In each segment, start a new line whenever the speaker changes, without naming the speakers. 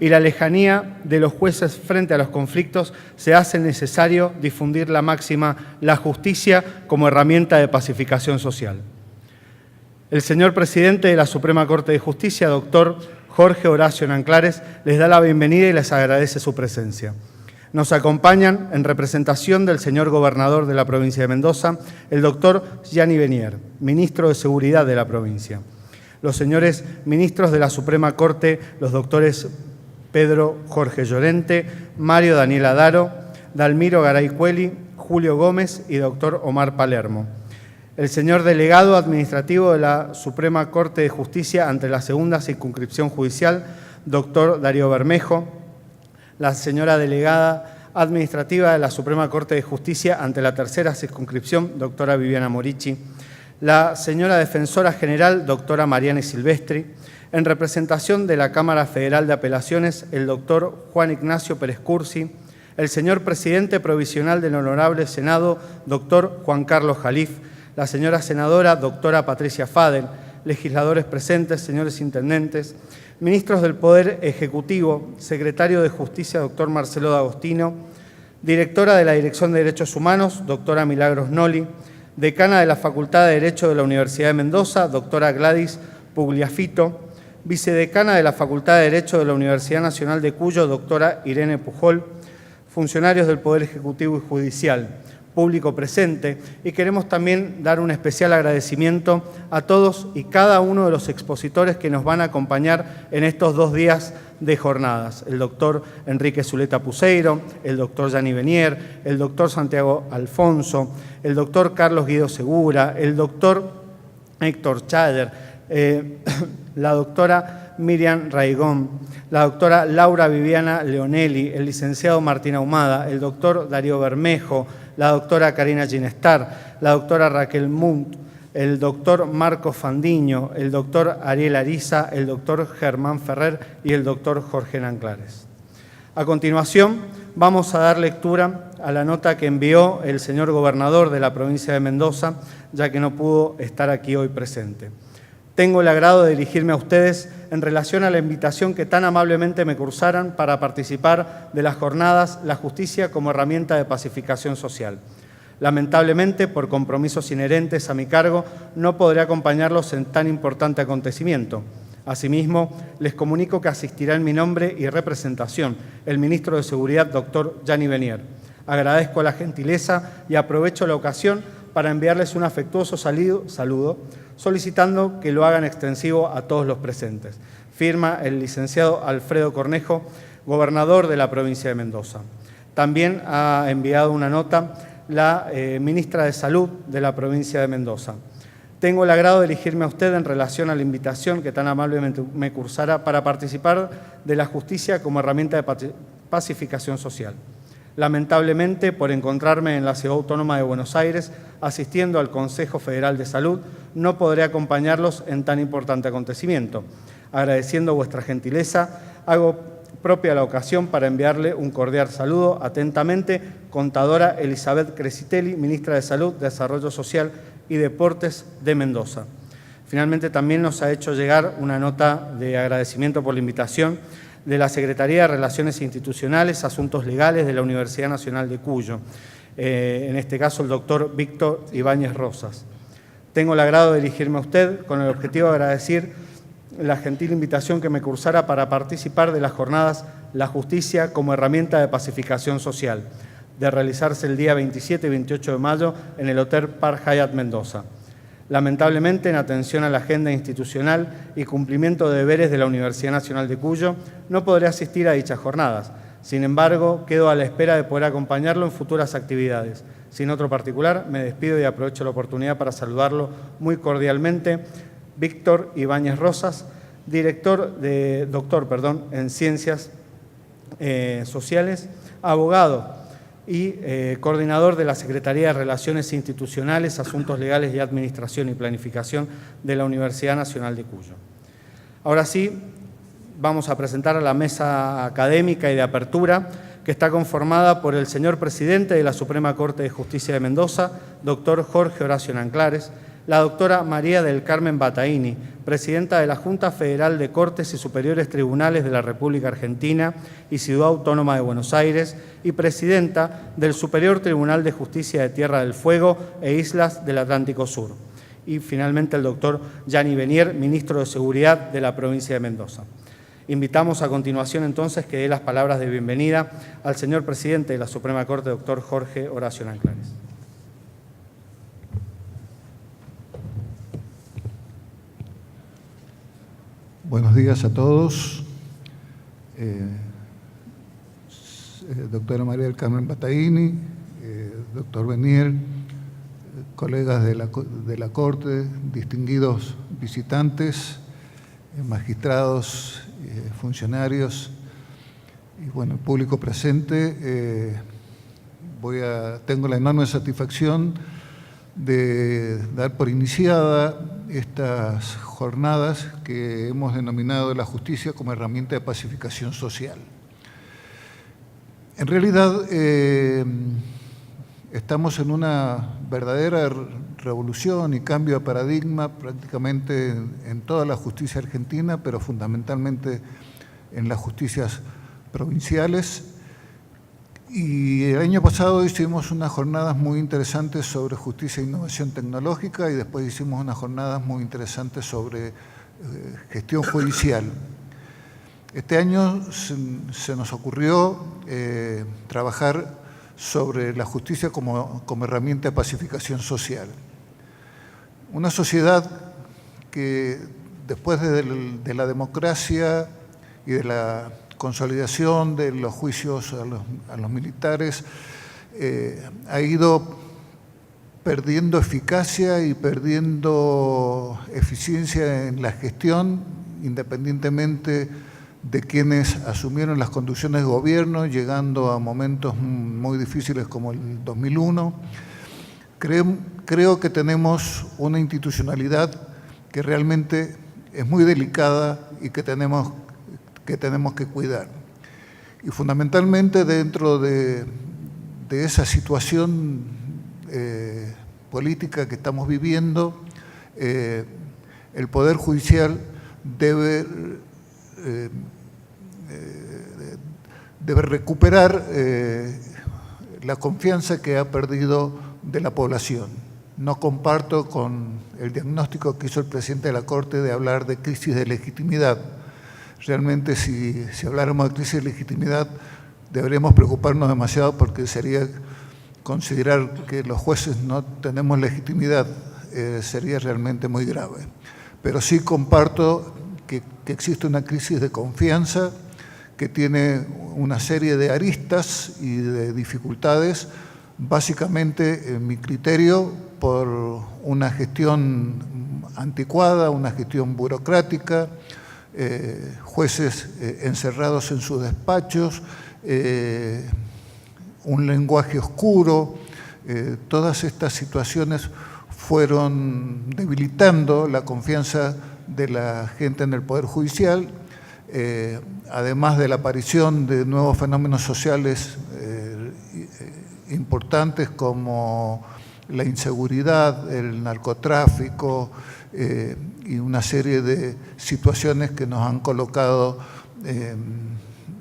y la lejanía de los jueces frente a los conflictos, se hace necesario difundir la máxima «la justicia como herramienta de pacificación social». El señor presidente de la Suprema Corte de Justicia, doctor Jorge Horacio Nanclares, les da la bienvenida y les agradece su presencia. Nos acompañan, en representación del señor gobernador de la provincia de Mendoza, el doctor Gianni Benier, ministro de Seguridad de la provincia. Los señores ministros de la Suprema Corte, los doctores Pedro Jorge Llorente, Mario Daniel Adaro, Dalmiro Garay Cueli, Julio Gómez y doctor Omar Palermo. El señor delegado administrativo de la Suprema Corte de Justicia ante la Segunda Circunscripción Judicial, doctor Darío Bermejo, la señora delegada administrativa de la Suprema Corte de Justicia ante la Tercera Circunscripción, doctora Viviana Morici, la señora defensora general, doctora Mariana Silvestri, en representación de la Cámara Federal de Apelaciones, el doctor Juan Ignacio Pérez Cursi, el señor presidente provisional del Honorable Senado, doctor Juan Carlos Jalif, la señora senadora, doctora Patricia Fadel, legisladores presentes, señores intendentes, ministros del Poder Ejecutivo, secretario de Justicia, doctor Marcelo D'Agostino, directora de la Dirección de Derechos Humanos, doctora Milagros Noli, decana de la Facultad de Derecho de la Universidad de Mendoza, doctora Gladys Pugliafito, vicedecana de la Facultad de Derecho de la Universidad Nacional de Cuyo, doctora Irene Pujol, funcionarios del Poder Ejecutivo y Judicial, público presente, y queremos también dar un especial agradecimiento a todos y cada uno de los expositores que nos van a acompañar en estos 2 días de jornadas. El doctor Enrique Zuleta Puseiro, el doctor Gianni Benier, el doctor Santiago Alfonso, el doctor Carlos Guido Segura, el doctor Héctor Chader, la doctora Miriam Raigón, la doctora Laura Viviana Leonelli, el licenciado Martín Ahumada, el doctor Darío Bermejo, la doctora Karina Ginestar, la doctora Raquel Munt, el doctor Marco Fandiño, el doctor Ariel Ariza, el doctor Germán Ferrer y el doctor Jorge Nanclares. A continuación, vamos a dar lectura a la nota que envió el señor gobernador de la provincia de Mendoza, ya que no pudo estar aquí hoy presente. Tengo el agrado de dirigirme a ustedes en relación a la invitación que tan amablemente me cursaran para participar de las jornadas La Justicia como herramienta de pacificación social. Lamentablemente, por compromisos inherentes a mi cargo, no podré acompañarlos en tan importante acontecimiento. Asimismo, les comunico que asistirá en mi nombre y representación el ministro de Seguridad, doctor Gianni Benier. Agradezco la gentileza y aprovecho la ocasión para enviarles un afectuoso saludo, solicitando que lo hagan extensivo a todos los presentes. Firma el licenciado Alfredo Cornejo, gobernador de la provincia de Mendoza. También ha enviado una nota la ministra de Salud de la provincia de Mendoza. Tengo el agrado de dirigirme a usted en relación a la invitación que tan amablemente me cursara para participar de la justicia como herramienta de pacificación social. Lamentablemente, por encontrarme en la Ciudad Autónoma de Buenos Aires asistiendo al Consejo Federal de Salud, no podré acompañarlos en tan importante acontecimiento. Agradeciendo vuestra gentileza, hago propia la ocasión para enviarle un cordial saludo. Atentamente, contadora Elizabeth Cresitelli, ministra de Salud, Desarrollo Social y Deportes de Mendoza. Finalmente, también nos ha hecho llegar una nota de agradecimiento por la invitación de la Secretaría de Relaciones Institucionales, Asuntos Legales de la Universidad Nacional de Cuyo, en este caso el doctor Víctor Ibáñez Rosas. Tengo el agrado de dirigirme a usted con el objetivo de agradecer la gentil invitación que me cursara para participar de las jornadas La Justicia como herramienta de pacificación social, de realizarse el día 27 y 28 de mayo en el Hotel Park Hyatt Mendoza. Lamentablemente, en atención a la agenda institucional y cumplimiento de deberes de la Universidad Nacional de Cuyo, no podré asistir a dichas jornadas. Sin embargo, quedo a la espera de poder acompañarlo en futuras actividades. Sin otro particular, me despido y aprovecho la oportunidad para saludarlo muy cordialmente. Víctor Ibáñez Rosas, doctor en Ciencias Sociales, abogado y coordinador de la Secretaría de Relaciones Institucionales, Asuntos Legales y Administración y Planificación de la Universidad Nacional de Cuyo. Ahora sí, vamos a presentar a la mesa académica y de apertura, que está conformada por el señor presidente de la Suprema Corte de Justicia de Mendoza, doctor Jorge Horacio Nanclares, la doctora María del Carmen Battaini, presidenta de la Junta Federal de Cortes y Superiores Tribunales de la República Argentina y Ciudad Autónoma de Buenos Aires y presidenta del Superior Tribunal de Justicia de Tierra del Fuego e Islas del Atlántico Sur. Y finalmente el doctor Gianni Benier, ministro de Seguridad de la provincia de Mendoza. Invitamos a continuación entonces que dé las palabras de bienvenida al señor presidente de la Suprema Corte, doctor Jorge Horacio Nanclares.
Buenos días a todos. Doctora María del Carmen Battaini, doctor Benier, colegas de la Corte, distinguidos visitantes, magistrados, funcionarios y bueno, el público presente. Tengo la enorme satisfacción de dar por iniciada estas jornadas que hemos denominado la justicia como herramienta de pacificación social. En realidad, estamos en una verdadera revolución y cambio de paradigma prácticamente en toda la justicia argentina, pero fundamentalmente en las justicias provinciales. Y el año pasado hicimos unas jornadas muy interesantes sobre justicia e innovación tecnológica y después hicimos unas jornadas muy interesantes sobre gestión judicial. Este año se nos ocurrió trabajar sobre la justicia como herramienta de pacificación social. Una sociedad que después de la democracia y de la consolidación de los juicios a los militares, ha ido perdiendo eficacia y perdiendo eficiencia en la gestión, independientemente de quienes asumieron las conducciones de gobierno, llegando a momentos muy difíciles como el 2001. Creo que tenemos una institucionalidad que realmente es muy delicada y que tenemos que cuidar. Y fundamentalmente dentro de esa situación política que estamos viviendo, el Poder Judicial debe recuperar la confianza que ha perdido de la población. No comparto con el diagnóstico que hizo el presidente de la Corte de hablar de crisis de legitimidad. Realmente, si habláramos de crisis de legitimidad, deberíamos preocuparnos demasiado porque sería considerar que los jueces no tenemos legitimidad, sería realmente muy grave. Pero sí comparto que existe una crisis de confianza que tiene una serie de aristas y de dificultades, básicamente, en mi criterio, por una gestión anticuada, una gestión burocrática, jueces encerrados en sus despachos, un lenguaje oscuro. Todas estas situaciones fueron debilitando la confianza de la gente en el Poder Judicial, además de la aparición de nuevos fenómenos sociales importantes como la inseguridad, el narcotráfico, y una serie de situaciones que nos han colocado,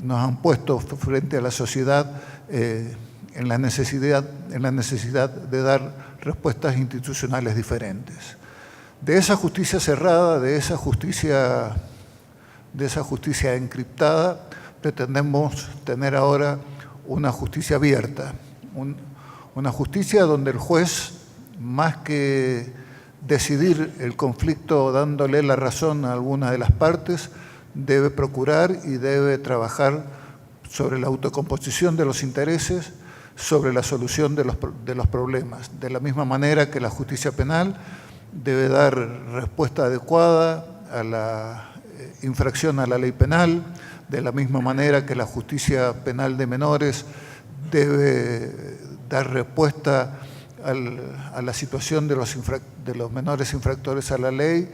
nos han puesto frente a la sociedad en la necesidad de dar respuestas institucionales diferentes. De esa justicia cerrada, de esa justicia encriptada, pretendemos tener ahora una justicia abierta, una justicia donde el juez, más que decidir el conflicto dándole la razón a alguna de las partes, debe procurar y debe trabajar sobre la autocomposición de los intereses, sobre la solución de los problemas. De la misma manera que la justicia penal debe dar respuesta adecuada a la infracción a la ley penal, de la misma manera que la justicia penal de menores debe dar respuesta a la situación de los menores infractores a la ley,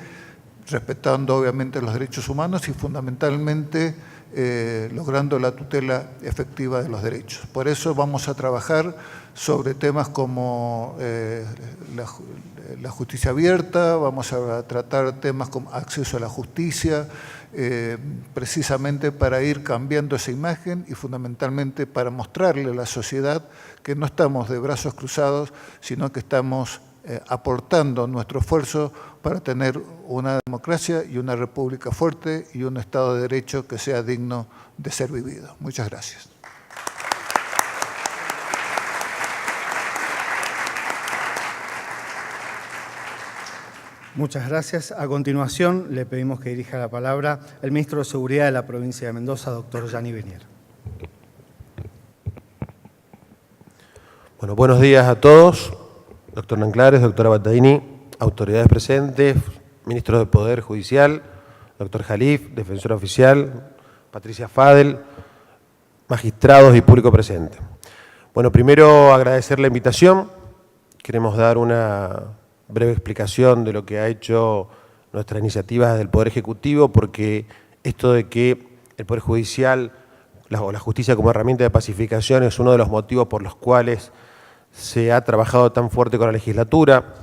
respetando obviamente los derechos humanos y fundamentalmente logrando la tutela efectiva de los derechos. Por eso vamos a trabajar sobre temas como la justicia abierta, vamos a tratar temas como acceso a la justicia, precisamente para ir cambiando esa imagen y fundamentalmente para mostrarle a la sociedad que no estamos de brazos cruzados, sino que estamos aportando nuestro esfuerzo para tener una democracia y una república fuerte y un Estado de Derecho que sea digno de ser vivido. Muchas gracias.
Muchas gracias. A continuación, le pedimos que dirija la palabra el ministro de Seguridad de la provincia de Mendoza, doctor Yanni Benier.
Bueno, buenos días a todos. Doctor Nanclares, doctora Battaini, autoridades presentes, ministro del Poder Judicial, doctor Jalif, defensor oficial, Patricia Fadel, magistrados y público presente. Bueno, primero agradecer la invitación. Queremos dar una breve explicación de lo que ha hecho nuestra iniciativa del Poder Ejecutivo, porque esto de que el Poder Judicial o la justicia como herramienta de pacificación es uno de los motivos por los cuales se ha trabajado tan fuerte con la legislatura,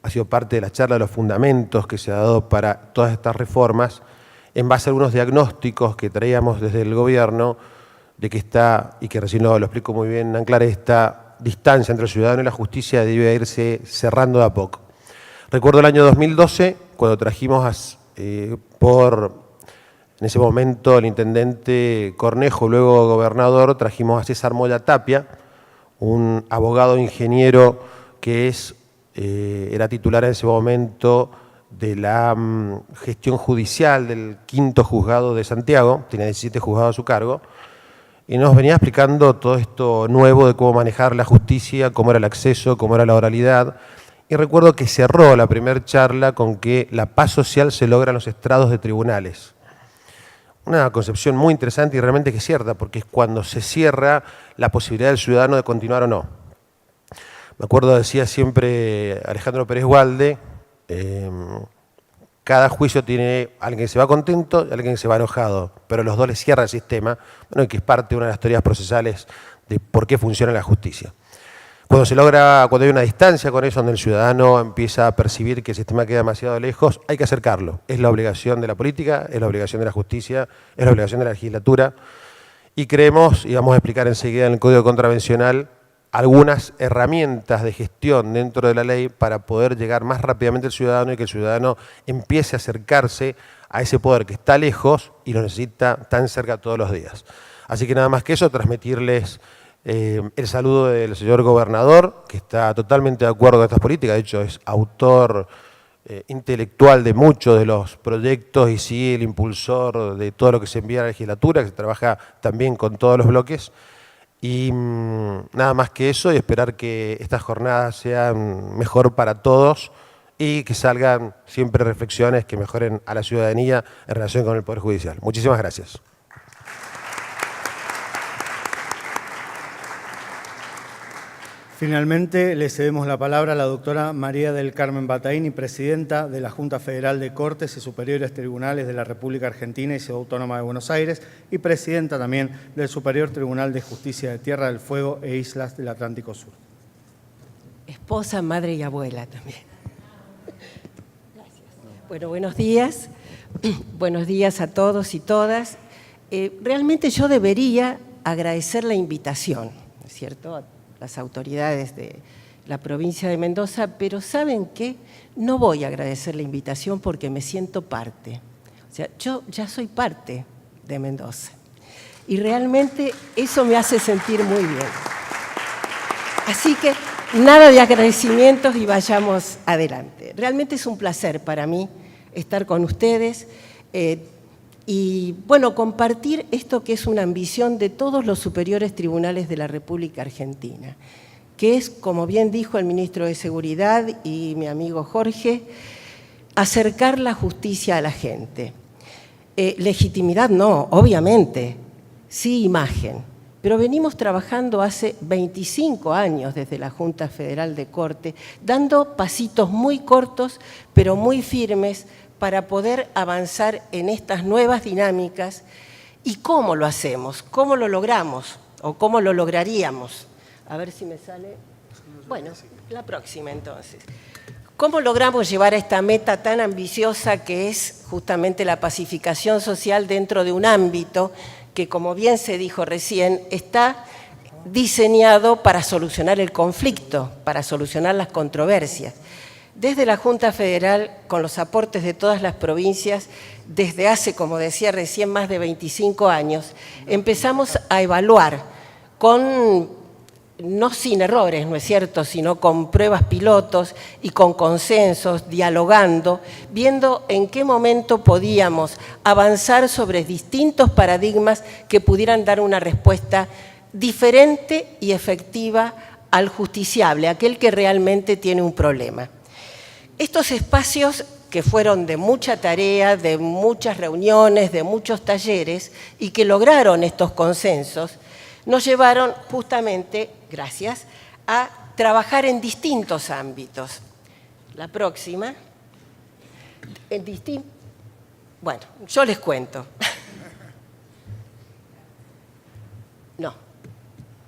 ha sido parte de la charla de los fundamentos que se ha dado para todas estas reformas, en base a algunos diagnósticos que traíamos desde el gobierno, de que está, y que recién lo explico muy bien Nanclares, esta distancia entre el ciudadano y la justicia debe irse cerrando de a poco. Recuerdo el año 2012, cuando trajimos en ese momento el intendente Cornejo, luego gobernador, trajimos a César Moya Tapia, un abogado ingeniero que era titular en ese momento de la gestión judicial del 5º juzgado de Santiago, tiene 17 juzgados a su cargo, y nos venía explicando todo esto nuevo de cómo manejar la justicia, cómo era el acceso, cómo era la oralidad. Y recuerdo que cerró la primera charla con que la paz social se logra en los estrados de tribunales. Una concepción muy interesante y realmente que es cierta, porque es cuando se cierra la posibilidad del ciudadano de continuar o no. Me acuerdo, decía siempre Alejandro Pérez Walde, cada juicio tiene alguien que se va contento y alguien que se va enojado, pero los dos les cierra el sistema, bueno, y que es parte de una de las teorías procesales de por qué funciona la justicia. Cuando hay una distancia con eso, donde el ciudadano empieza a percibir que el sistema queda demasiado lejos, hay que acercarlo. Es la obligación de la política, es la obligación de la justicia, es la obligación de la legislatura. Y creemos, y vamos a explicar enseguida en el Código Contravencional, algunas herramientas de gestión dentro de la ley para poder llegar más rápidamente al ciudadano y que el ciudadano empiece a acercarse a ese poder que está lejos y lo necesita tan cerca todos los días. Así que nada más que eso, transmitirles el saludo del señor gobernador, que está totalmente de acuerdo con estas políticas, de hecho es autor intelectual de muchos de los proyectos y sí el impulsor de todo lo que se envía a la legislatura, que se trabaja también con todos los bloques. Y nada más que eso, y esperar que estas jornadas sean mejor para todos y que salgan siempre reflexiones que mejoren a la ciudadanía en relación con el Poder Judicial. Muchísimas gracias.
Finalmente, le cedemos la palabra a la doctora María del Carmen Battaini, presidenta de la Junta Federal de Cortes y Superiores Tribunales de la República Argentina y Ciudad Autónoma de Buenos Aires y presidenta también del Superior Tribunal de Justicia de Tierra del Fuego e Islas del Atlántico Sur.
Esposa, madre y abuela también. Gracias. Bueno, buenos días. Buenos días a todos y todas. Realmente yo debería agradecer la invitación, ¿no es cierto?, las autoridades de la provincia de Mendoza, pero ¿saben qué? No voy a agradecer la invitación porque me siento parte. O sea, yo ya soy parte de Mendoza y realmente eso me hace sentir muy bien. Así que nada de agradecimientos y vayamos adelante. Realmente es un placer para mí estar con ustedes y, bueno, compartir esto que es una ambición de todos los superiores tribunales de la República Argentina, que es, como bien dijo el ministro de Seguridad y mi amigo Jorge, acercar la justicia a la gente. Legitimidad no, obviamente, sí imagen, pero venimos trabajando hace 25 años desde la Junta Federal de Corte, dando pasitos muy cortos, pero muy firmes, para poder avanzar en estas nuevas dinámicas ¿Y cómo lo hacemos? ¿Cómo lo logramos? ¿O cómo lo lograríamos? A ver si me sale... Bueno, la próxima entonces. ¿Cómo logramos llevar a esta meta tan ambiciosa que es justamente la pacificación social dentro de un ámbito que, como bien se dijo recién, está diseñado para solucionar el conflicto, para solucionar las controversias? Desde la Junta Federal, con los aportes de todas las provincias, desde hace, como decía recién, más de 25 años, empezamos a evaluar no sin errores, ¿no es cierto?, sino con pruebas pilotos y con consensos, dialogando, viendo en qué momento podíamos avanzar sobre distintos paradigmas que pudieran dar una respuesta diferente y efectiva al justiciable, aquel que realmente tiene un problema. Estos espacios que fueron de mucha tarea, de muchas reuniones, de muchos talleres y que lograron estos consensos, nos llevaron justamente, gracias, a trabajar en distintos ámbitos. La próxima. Bueno, yo les cuento. No,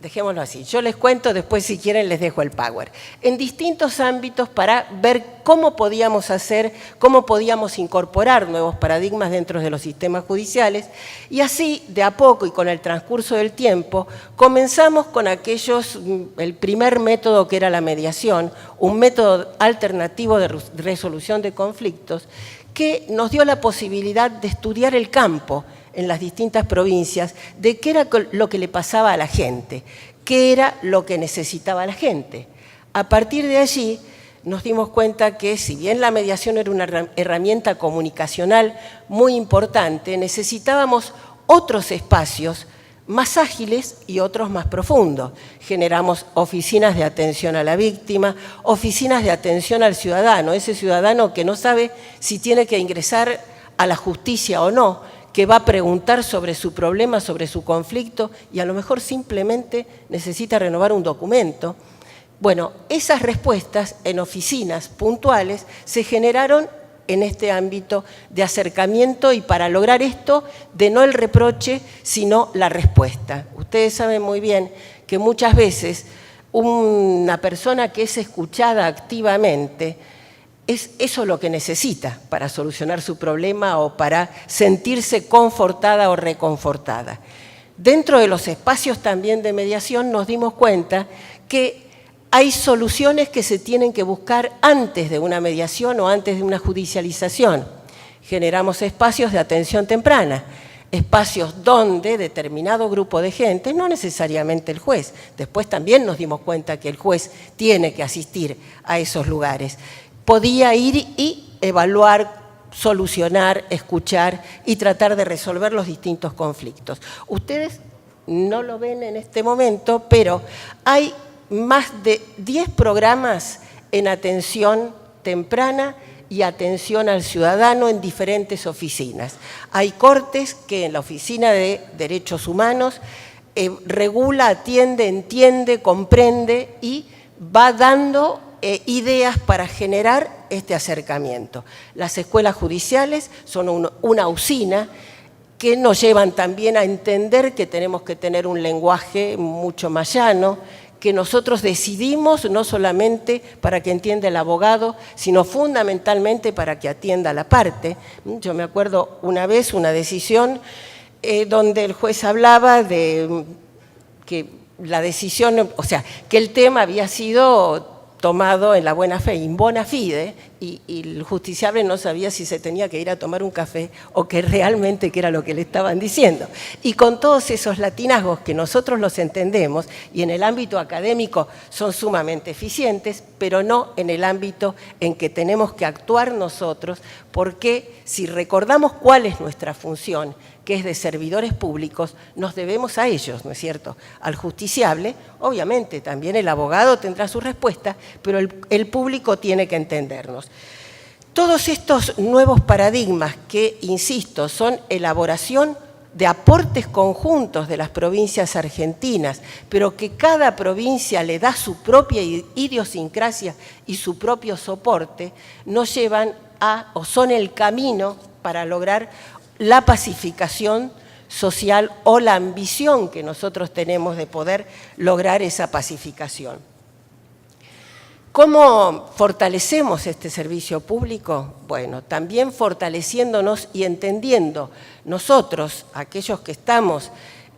dejémoslo así. Yo les cuento, después si quieren les dejo el power. En distintos ámbitos para ver cómo podíamos hacer, cómo podíamos incorporar nuevos paradigmas dentro de los sistemas judiciales y así, de a poco y con el transcurso del tiempo, comenzamos con el primer método que era la mediación, un método alternativo de resolución de conflictos que nos dio la posibilidad de estudiar el campo en las distintas provincias de qué era lo que le pasaba a la gente, qué era lo que necesitaba la gente. A partir de allí nos dimos cuenta que si bien la mediación era una herramienta comunicacional muy importante, necesitábamos otros espacios más ágiles y otros más profundos. Generamos oficinas de atención a la víctima, oficinas de atención al ciudadano, ese ciudadano que no sabe si tiene que ingresar a la justicia o no, que va a preguntar sobre su problema, sobre su conflicto y a lo mejor simplemente necesita renovar un documento. Bueno, esas respuestas en oficinas puntuales se generaron en este ámbito de acercamiento y para lograr esto, de no el reproche, sino la respuesta. Ustedes saben muy bien que muchas veces una persona que es escuchada activamente es eso lo que necesita para solucionar su problema o para sentirse confortada o reconfortada. Dentro de los espacios también de mediación nos dimos cuenta que hay soluciones que se tienen que buscar antes de una mediación o antes de una judicialización. Generamos espacios de atención temprana, espacios donde determinado grupo de gente, no necesariamente el juez, después también nos dimos cuenta que el juez tiene que asistir a esos lugares, podía ir y evaluar, solucionar, escuchar y tratar de resolver los distintos conflictos. Ustedes no lo ven en este momento, pero hay más de 10 programas en atención temprana y atención al ciudadano en diferentes oficinas. Hay cortes que en la Oficina de Derechos Humanos regula, atiende, entiende, comprende y va dando ideas para generar este acercamiento. Las escuelas judiciales son una usina que nos llevan también a entender que tenemos que tener un lenguaje mucho más llano, que nosotros decidimos no solamente para que entienda el abogado, sino fundamentalmente para que atienda la parte. Yo me acuerdo una vez una decisión donde el juez hablaba de que la decisión, o sea, que el tema había sido tomado en la buena fe, in bona fide, y el justiciable no sabía si se tenía que ir a tomar un café o que realmente qué era lo que le estaban diciendo. Y con todos esos latinazgos que nosotros los entendemos y en el ámbito académico son sumamente eficientes, pero no en el ámbito en que tenemos que actuar nosotros, porque si recordamos cuál es nuestra función, que es de servidores públicos, nos debemos a ellos, ¿no es cierto?, al justiciable. Obviamente también el abogado tendrá su respuesta, pero el público tiene que entendernos. Todos estos nuevos paradigmas que, insisto, son elaboración de aportes conjuntos de las provincias argentinas, pero que cada provincia le da su propia idiosincrasia y su propio soporte, nos llevan a, o son el camino para lograr la pacificación social o la ambición que nosotros tenemos de poder lograr esa pacificación. ¿Cómo fortalecemos este servicio público? Bueno, también fortaleciéndonos y entendiendo nosotros, aquellos que estamos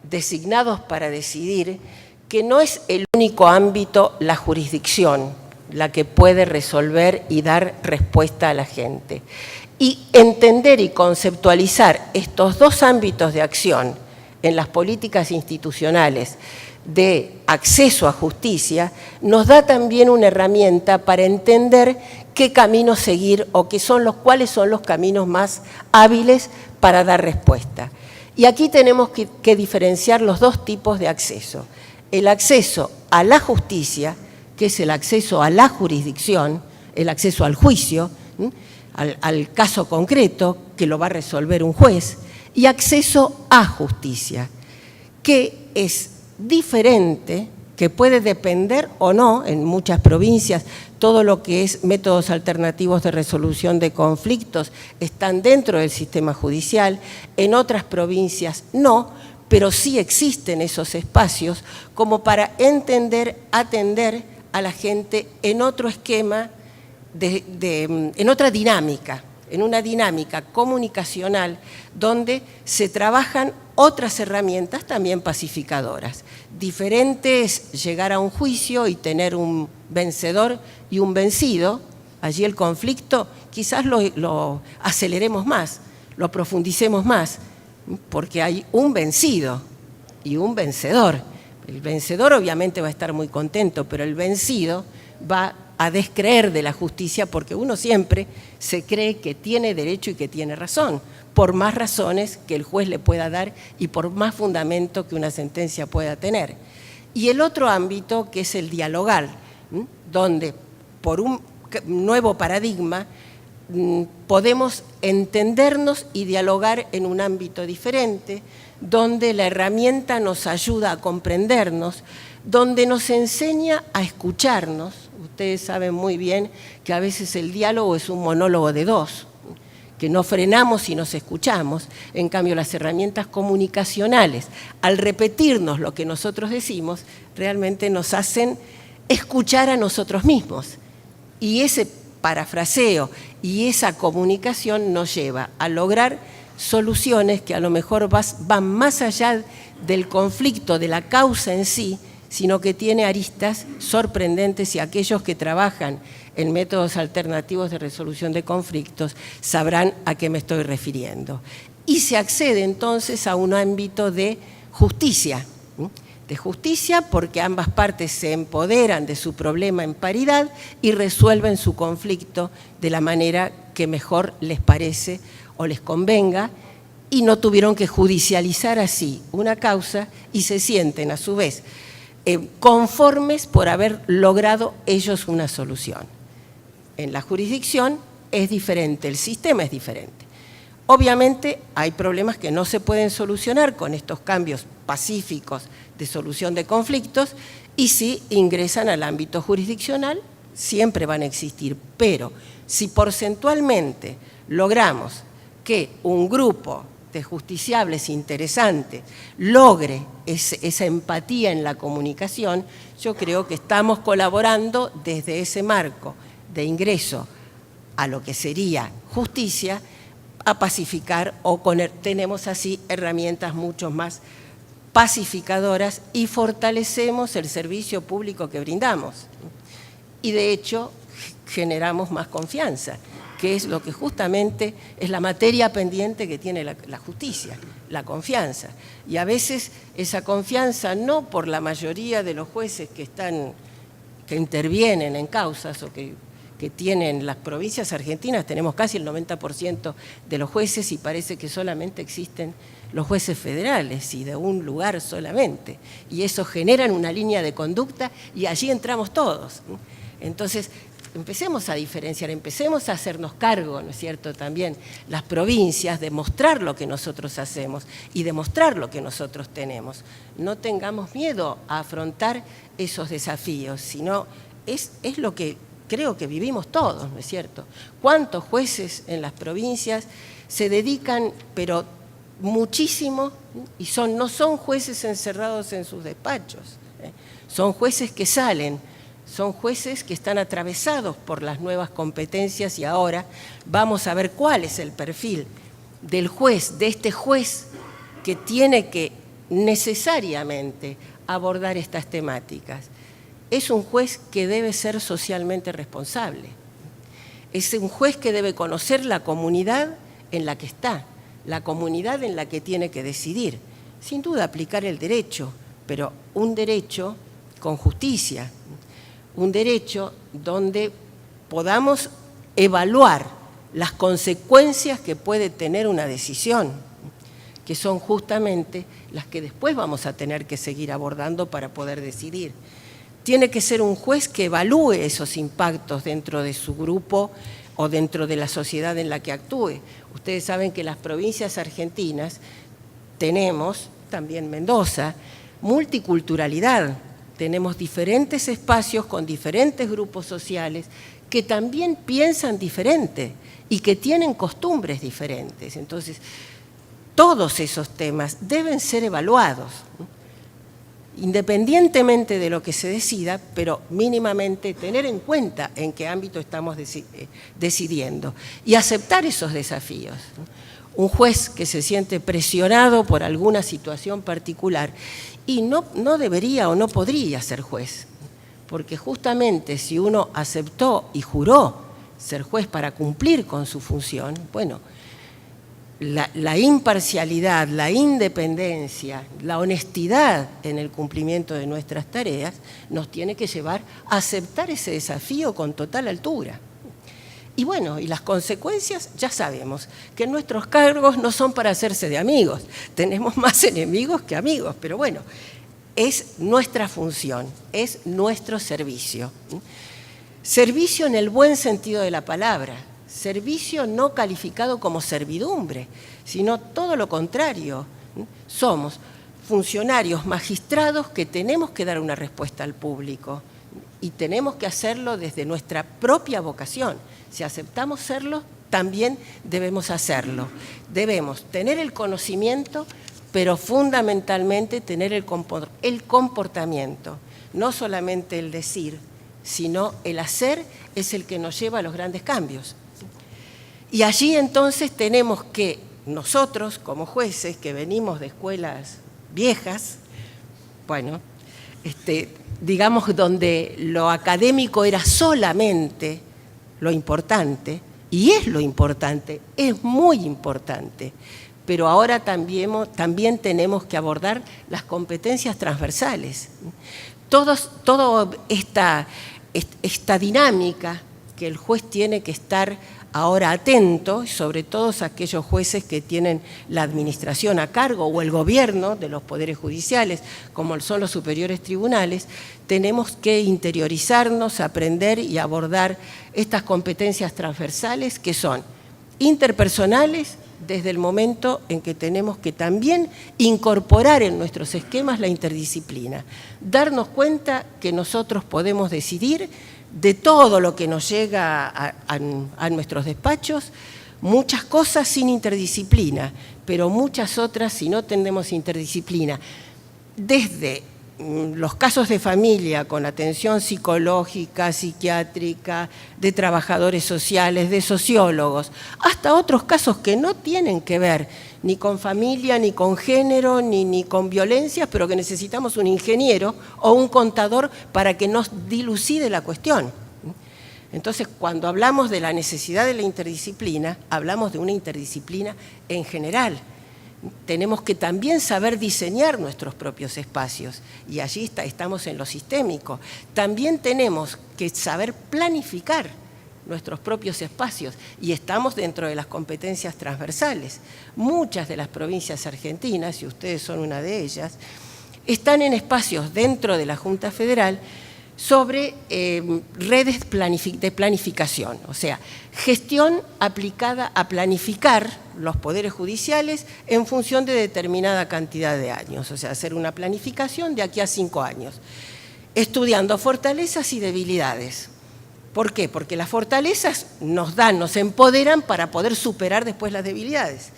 designados para decidir, que no es el único ámbito la jurisdicción la que puede resolver y dar respuesta a la gente. Y entender y conceptualizar estos dos ámbitos de acción en las políticas institucionales de acceso a justicia nos da también una herramienta para entender qué camino seguir o cuáles son los caminos más hábiles para dar respuesta. Y aquí tenemos que diferenciar los dos tipos de acceso. El acceso a la justicia, que es el acceso a la jurisdicción, el acceso al juicio, al caso concreto que lo va a resolver un juez, y acceso a justicia, que es diferente, que puede depender o no en muchas provincias. Todo lo que es métodos alternativos de resolución de conflictos están dentro del sistema judicial, en otras provincias no, pero sí existen esos espacios como para entender, atender a la gente en otro esquema, en otra dinámica, en una dinámica comunicacional donde se trabajan otras herramientas también pacificadoras. Diferente es llegar a un juicio y tener un vencedor y un vencido. Allí el conflicto quizás lo aceleremos más, lo profundicemos más, porque hay un vencido y un vencedor. El vencedor obviamente va a estar muy contento, pero el vencido va a descreer de la justicia porque uno siempre se cree que tiene derecho y que tiene razón, por más razones que el juez le pueda dar y por más fundamento que una sentencia pueda tener. Y el otro ámbito, que es el dialogal, donde por un nuevo paradigma podemos entendernos y dialogar en un ámbito diferente, donde la herramienta nos ayuda a comprendernos, donde nos enseña a escucharnos. Ustedes saben muy bien que a veces el diálogo es un monólogo de dos, que no frenamos y nos escuchamos. En cambio, las herramientas comunicacionales, al repetirnos lo que nosotros decimos, realmente nos hacen escuchar a nosotros mismos. Y ese parafraseo y esa comunicación nos lleva a lograr soluciones que a lo mejor van más allá del conflicto, de la causa en sí, sino que tiene aristas sorprendentes, y aquellos que trabajan en métodos alternativos de resolución de conflictos sabrán a qué me estoy refiriendo. Y se accede entonces a un ámbito de justicia, porque ambas partes se empoderan de su problema en paridad y resuelven su conflicto de la manera que mejor les parece o les convenga, y no tuvieron que judicializar así una causa y se sienten a su vez conformes por haber logrado ellos una solución. En la jurisdicción es diferente, el sistema es diferente. Obviamente hay problemas que no se pueden solucionar con estos cambios pacíficos de solución de conflictos, y si ingresan al ámbito jurisdiccional siempre van a existir, pero si porcentualmente logramos que un grupo de justiciables interesante logre esa empatía en la comunicación, yo creo que estamos colaborando desde ese marco de ingreso a lo que sería justicia a pacificar, o tenemos así herramientas mucho más pacificadoras y fortalecemos el servicio público que brindamos. Y de hecho generamos más confianza, que es lo que justamente es la materia pendiente que tiene la justicia, la confianza. Y a veces esa confianza, no por la mayoría de los jueces que intervienen en causas o que tienen las provincias argentinas, tenemos casi el 90% de los jueces y parece que solamente existen los jueces federales y de un lugar solamente. Y eso genera una línea de conducta y allí entramos todos. Entonces, empecemos a diferenciar, empecemos a hacernos cargo, ¿no es cierto?, también las provincias, de mostrar lo que nosotros hacemos y demostrar lo que nosotros tenemos. No tengamos miedo a afrontar esos desafíos, sino es lo que creo que vivimos todos, ¿no es cierto? ¿Cuántos jueces en las provincias se dedican, pero muchísimo, y no son jueces encerrados en sus despachos, son jueces que salen, son jueces que están atravesados por las nuevas competencias, y ahora vamos a ver cuál es el perfil del juez, de este juez que tiene que necesariamente abordar estas temáticas. Es un juez que debe ser socialmente responsable, es un juez que debe conocer la comunidad en la que está, la comunidad en la que tiene que decidir. Sin duda aplicar el derecho, pero un derecho con justicia, un derecho donde podamos evaluar las consecuencias que puede tener una decisión, que son justamente las que después vamos a tener que seguir abordando para poder decidir. Tiene que ser un juez que evalúe esos impactos dentro de su grupo o dentro de la sociedad en la que actúe. Ustedes saben que las provincias argentinas tenemos, también Mendoza, multiculturalidad. Tenemos diferentes espacios con diferentes grupos sociales que también piensan diferente y que tienen costumbres diferentes. Entonces, todos esos temas deben ser evaluados, independientemente de lo que se decida, pero mínimamente tener en cuenta en qué ámbito estamos decidiendo y aceptar esos desafíos. Un juez que se siente presionado por alguna situación particular y no debería o no podría ser juez, porque justamente si uno aceptó y juró ser juez para cumplir con su función, bueno, la imparcialidad, la independencia, la honestidad en el cumplimiento de nuestras tareas nos tiene que llevar a aceptar ese desafío con total altura. Y bueno, y las consecuencias ya sabemos, que nuestros cargos no son para hacerse de amigos, tenemos más enemigos que amigos, pero bueno, es nuestra función, es nuestro servicio. Servicio en el buen sentido de la palabra. Servicio no calificado como servidumbre, sino todo lo contrario. Somos funcionarios magistrados que tenemos que dar una respuesta al público y tenemos que hacerlo desde nuestra propia vocación. Si aceptamos serlo, también debemos hacerlo. Debemos tener el conocimiento, pero fundamentalmente tener el comportamiento. No solamente el decir, sino el hacer es el que nos lleva a los grandes cambios. Y allí entonces tenemos que nosotros, como jueces, que venimos de escuelas viejas, bueno, digamos donde lo académico era solamente lo importante, y es lo importante, es muy importante, pero ahora también tenemos que abordar las competencias transversales. Toda esta dinámica que el juez tiene que estar ahora atento, sobre todo aquellos jueces que tienen la administración a cargo o el gobierno de los poderes judiciales, como son los superiores tribunales, tenemos que interiorizarnos, aprender y abordar estas competencias transversales que son interpersonales desde el momento en que tenemos que también incorporar en nuestros esquemas la interdisciplina, darnos cuenta que nosotros podemos decidir de todo lo que nos llega a nuestros despachos, muchas cosas sin interdisciplina, pero muchas otras si no tenemos interdisciplina. Desde los casos de familia con atención psicológica, psiquiátrica, de trabajadores sociales, de sociólogos, hasta otros casos que no tienen que ver ni con familia, ni con género, ni con violencia, pero que necesitamos un ingeniero o un contador para que nos dilucide la cuestión. Entonces, cuando hablamos de la necesidad de la interdisciplina, hablamos de una interdisciplina en general. Tenemos que también saber diseñar nuestros propios espacios, y allí estamos en lo sistémico. También tenemos que saber planificar nuestros propios espacios, y estamos dentro de las competencias transversales. Muchas de las provincias argentinas, y ustedes son una de ellas, están en espacios dentro de la Junta Federal sobre redes de planificación, o sea, gestión aplicada a planificar los poderes judiciales en función de determinada cantidad de años, o sea, hacer una planificación de aquí a 5 años, estudiando fortalezas y debilidades. ¿Por qué? Porque las fortalezas nos empoderan para poder superar después las debilidades.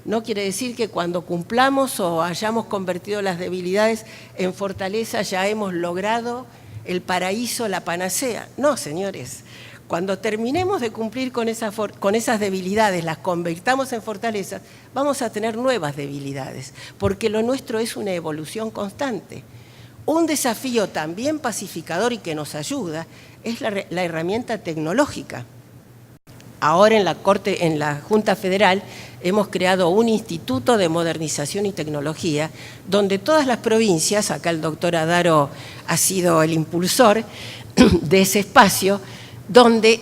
No quiere decir que cuando cumplamos o hayamos convertido las debilidades en fortaleza ya hemos logrado el paraíso, la panacea. No, señores. Cuando terminemos de cumplir con esas debilidades, las convirtamos en fortalezas, vamos a tener nuevas debilidades, porque lo nuestro es una evolución constante. Un desafío también pacificador y que nos ayuda es la herramienta tecnológica. Ahora en la Junta Federal hemos creado un Instituto de Modernización y Tecnología, donde todas las provincias, acá el doctor Adaro ha sido el impulsor de ese espacio, donde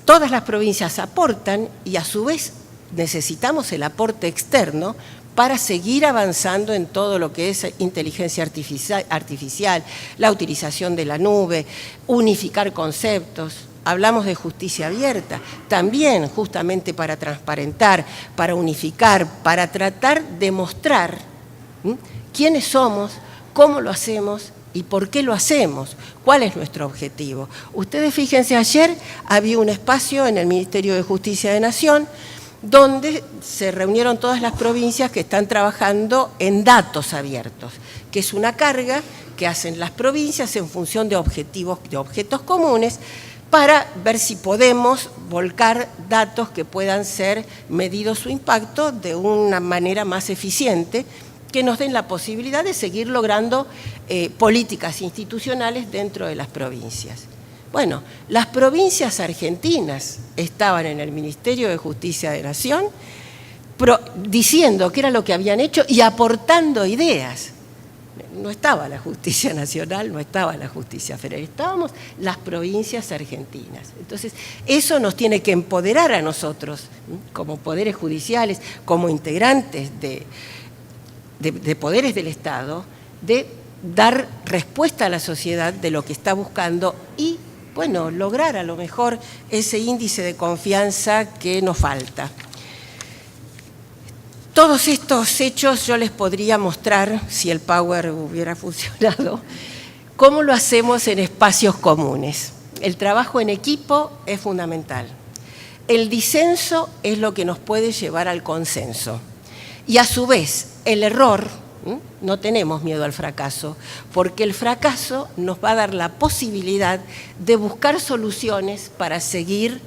todas las provincias aportan y a su vez necesitamos el aporte externo para seguir avanzando en todo lo que es inteligencia artificial, la utilización de la nube, unificar conceptos. Hablamos de justicia abierta, también justamente para transparentar, para unificar, para tratar de mostrar quiénes somos, cómo lo hacemos y por qué lo hacemos, cuál es nuestro objetivo. Ustedes fíjense, ayer había un espacio en el Ministerio de Justicia de Nación donde se reunieron todas las provincias que están trabajando en datos abiertos, que es una carga que hacen las provincias en función de objetos comunes, para ver si podemos volcar datos que puedan ser medidos su impacto de una manera más eficiente, que nos den la posibilidad de seguir logrando políticas institucionales dentro de las provincias. Bueno, las provincias argentinas estaban en el Ministerio de Justicia de Nación diciendo qué era lo que habían hecho y aportando ideas. No estaba la justicia nacional, no estaba la justicia federal, estábamos las provincias argentinas. Entonces, eso nos tiene que empoderar a nosotros, como poderes judiciales, como integrantes de poderes del Estado, de dar respuesta a la sociedad de lo que está buscando y, bueno, lograr a lo mejor ese índice de confianza que nos falta. Todos estos hechos yo les podría mostrar, si el Power hubiera funcionado, cómo lo hacemos en espacios comunes. El trabajo en equipo es fundamental. El disenso es lo que nos puede llevar al consenso. Y a su vez, el error, no tenemos miedo al fracaso, porque el fracaso nos va a dar la posibilidad de buscar soluciones para seguir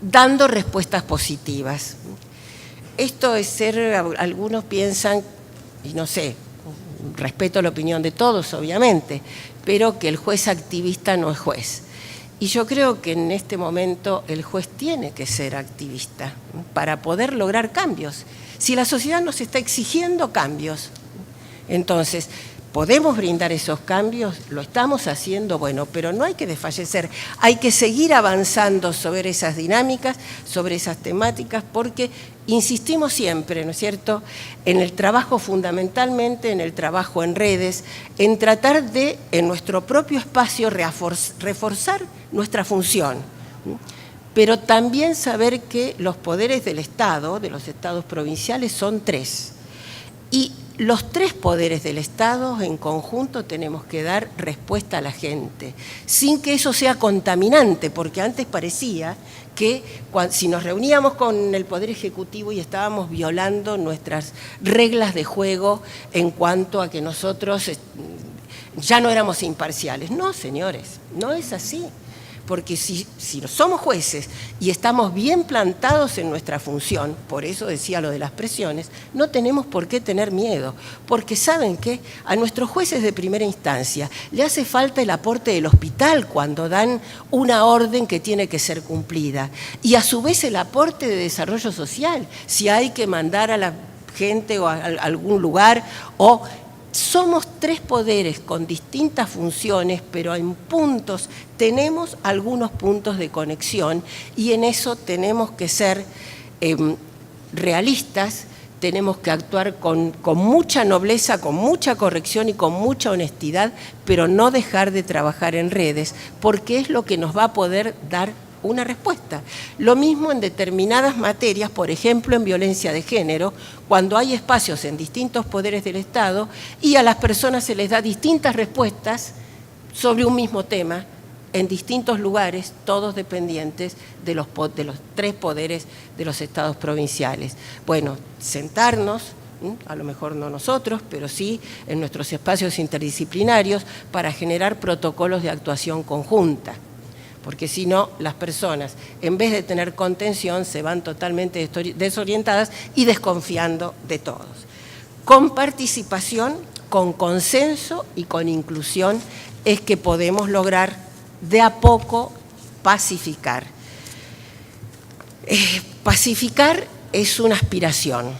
dando respuestas positivas. Esto es algunos piensan, y no sé, respeto la opinión de todos, obviamente, pero que el juez activista no es juez. Y yo creo que en este momento el juez tiene que ser activista para poder lograr cambios. Si la sociedad nos está exigiendo cambios, entonces podemos brindar esos cambios, lo estamos haciendo, bueno, pero no hay que desfallecer, hay que seguir avanzando sobre esas dinámicas, sobre esas temáticas, porque insistimos siempre, ¿no es cierto?, en el trabajo fundamentalmente, en el trabajo en redes, en tratar de, en nuestro propio espacio, reforzar nuestra función, pero también saber que los poderes del Estado, de los estados provinciales, son 3. Y los 3 poderes del Estado en conjunto tenemos que dar respuesta a la gente, sin que eso sea contaminante, porque antes parecía que si nos reuníamos con el Poder Ejecutivo y estábamos violando nuestras reglas de juego en cuanto a que nosotros ya no éramos imparciales. No, señores, no es así. Porque si somos jueces y estamos bien plantados en nuestra función, por eso decía lo de las presiones, no tenemos por qué tener miedo, porque ¿saben qué? A nuestros jueces de primera instancia le hace falta el aporte del hospital cuando dan una orden que tiene que ser cumplida, y a su vez el aporte de desarrollo social, si hay que mandar a la gente o a algún lugar, o somos 3 poderes con distintas funciones, pero en puntos tenemos algunos puntos de conexión y en eso tenemos que ser realistas, tenemos que actuar con mucha nobleza, con mucha corrección y con mucha honestidad, pero no dejar de trabajar en redes, porque es lo que nos va a poder dar una respuesta. Lo mismo en determinadas materias, por ejemplo en violencia de género, cuando hay espacios en distintos poderes del Estado y a las personas se les da distintas respuestas sobre un mismo tema, en distintos lugares, todos dependientes de los 3 poderes de los estados provinciales. Bueno, sentarnos, a lo mejor no nosotros, pero sí en nuestros espacios interdisciplinarios para generar protocolos de actuación conjunta, porque si no, las personas, en vez de tener contención, se van totalmente desorientadas y desconfiando de todos. Con participación, con consenso y con inclusión es que podemos lograr de a poco pacificar. Pacificar es una aspiración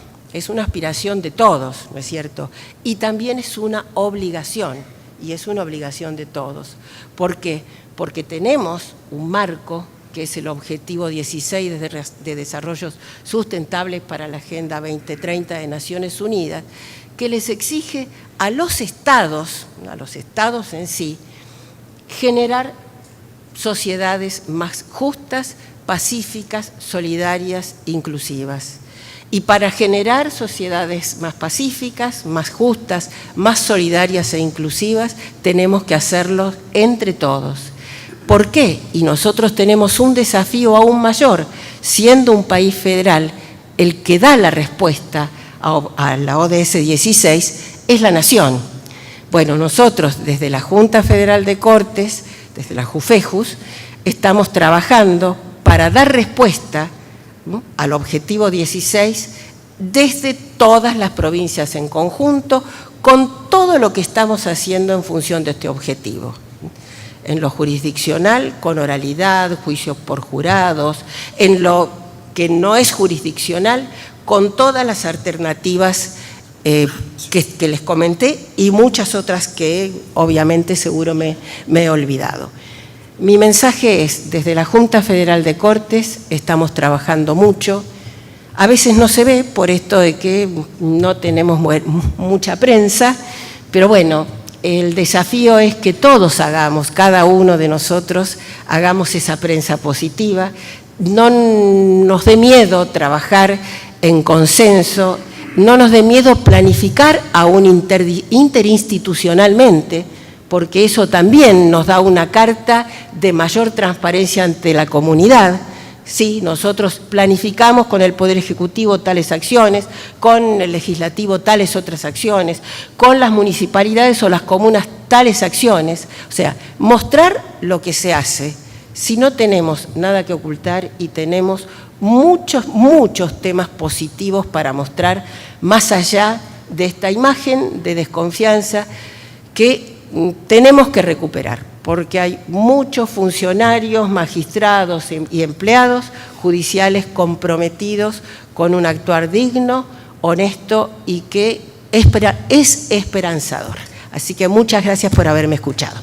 de todos, ¿no es cierto? Y también es una obligación, y es una obligación de todos. ¿Por qué? Porque tenemos un marco, que es el Objetivo 16 de Desarrollo Sustentable para la Agenda 2030 de Naciones Unidas, que les exige a los estados en sí, generar sociedades más justas, pacíficas, solidarias, inclusivas. Y para generar sociedades más pacíficas, más justas, más solidarias e inclusivas, tenemos que hacerlo entre todos. ¿Por qué? Y nosotros tenemos un desafío aún mayor, siendo un país federal, el que da la respuesta a la ODS 16 es la Nación. Bueno, nosotros desde la Junta Federal de Cortes, desde la JUFEJUS, estamos trabajando para dar respuesta, ¿no?, al Objetivo 16 desde todas las provincias en conjunto, con todo lo que estamos haciendo en función de este objetivo. En lo jurisdiccional, con oralidad, juicios por jurados, en lo que no es jurisdiccional, con todas las alternativas que les comenté y muchas otras que obviamente seguro me he olvidado. Mi mensaje es, desde la Junta Federal de Cortes estamos trabajando mucho, a veces no se ve por esto de que no tenemos mucha prensa, pero bueno, el desafío es que todos hagamos, cada uno de nosotros, hagamos esa prensa positiva, no nos dé miedo trabajar en consenso, no nos dé miedo planificar aún interinstitucionalmente, porque eso también nos da una carta de mayor transparencia ante la comunidad. Sí, nosotros planificamos con el Poder Ejecutivo tales acciones, con el Legislativo tales otras acciones, con las municipalidades o las comunas tales acciones. O sea, mostrar lo que se hace. Si no tenemos nada que ocultar y tenemos muchos temas positivos para mostrar, más allá de esta imagen de desconfianza que tenemos que recuperar, porque hay muchos funcionarios, magistrados y empleados judiciales comprometidos con un actuar digno, honesto y que es esperanzador. Así que muchas gracias por haberme escuchado.